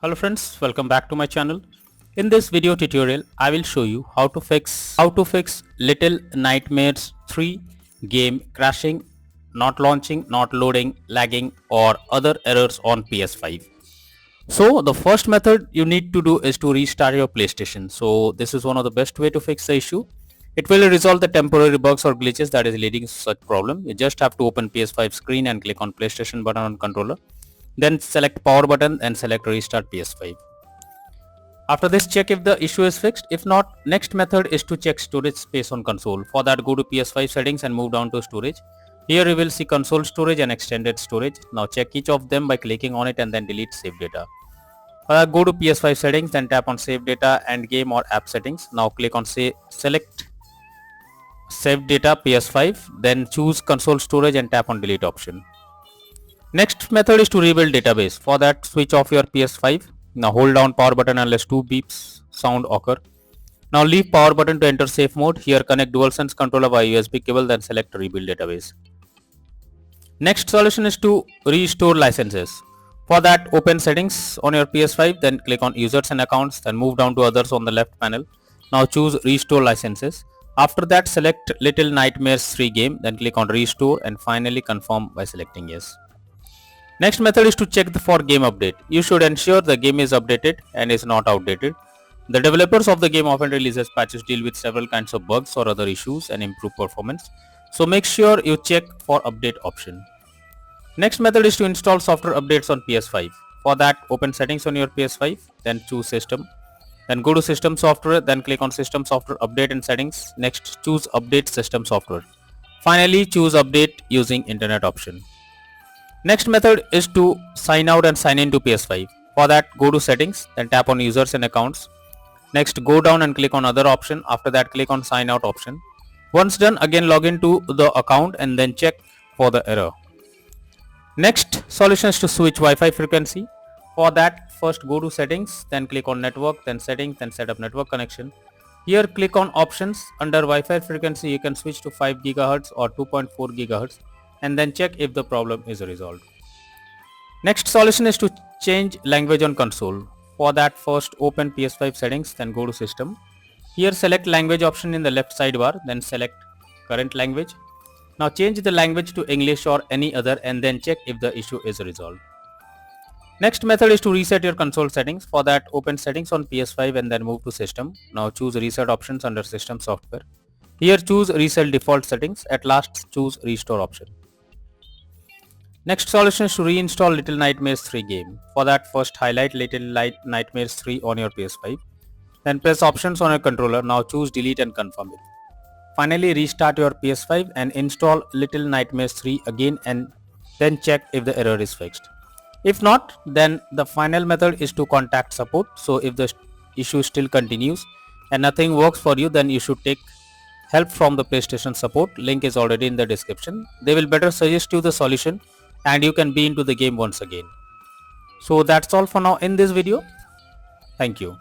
Hello friends, welcome back to my channel. In this video tutorial, I will show you how to fix Little Nightmares 3 game crashing, not launching, not loading, lagging or other errors on PS5. So the first method you need to do is to restart your PlayStation. So this is one of the best way to fix the issue. It will resolve the temporary bugs or glitches that is leading to such problem. You just have to open PS5 screen and click on PlayStation button on controller. Then select power button and select restart PS5. After this, check if the issue is fixed. If not, next method is to check storage space on console. For that, go to PS5 settings and move down to storage. Here you will see console storage and extended storage. Now check each of them by clicking on it and then delete save data. Go to PS5 settings, then tap on save data and game or app settings. Now click on select save data PS5, then choose console storage and tap on delete option. Next method is to rebuild database. For that, switch off your PS5. Now hold down power button unless two beeps sound occur. Now leave power button to enter safe mode. Here connect DualSense controller via USB cable, then select rebuild database. Next solution is to restore licenses. For that, open settings on your PS5, then click on users and accounts, then move down to others on the left panel. Now choose restore licenses. After that, select Little Nightmares 3 game, then click on restore and finally confirm by selecting yes. Next method is to check for game update. You should ensure the game is updated and is not outdated. The developers of the game often releases patches deal with several kinds of bugs or other issues and improve performance. So make sure you check for update option. Next method is to install software updates on PS5. For that, open settings on your PS5, then choose system. Then go to system software, then click on system software update and settings. Next, choose update system software. Finally, choose update using internet option. Next method is to sign out and sign in to PS5. For that, go to settings, then tap on users and accounts. Next, go down and click on other option. After that, click on sign out option. Once done, again log into the account and then check for the error. Next solution is to switch Wi-Fi frequency. For that, first go to settings, then click on network, then settings, then set up network connection. Here click on options. Under Wi-Fi frequency, you can switch to 5 GHz or 2.4 GHz. And then check if the problem is resolved. Next solution is to change language on console. For that, first open PS5 settings, then go to system. Here select language option in the left sidebar, then select current language. Now change the language to English or any other and then check if the issue is resolved. Next method is to reset your console settings. For that, open settings on PS5 and then move to system. Now choose reset options under system software. Here choose reset default settings. At last choose restore option. Next solution is to reinstall Little Nightmares 3 game. For that, first highlight Little Nightmares 3 on your PS5. Then press options on your controller. Now choose delete and confirm it. Finally, restart your PS5 and install Little Nightmares 3 again and then check if the error is fixed. If not, then the final method is to contact support. So if the issue still continues and nothing works for you, then you should take help from the PlayStation support. Link is already in the description. They will better suggest you the solution and you can be into the game once again. So that's all for now in this video. Thank you.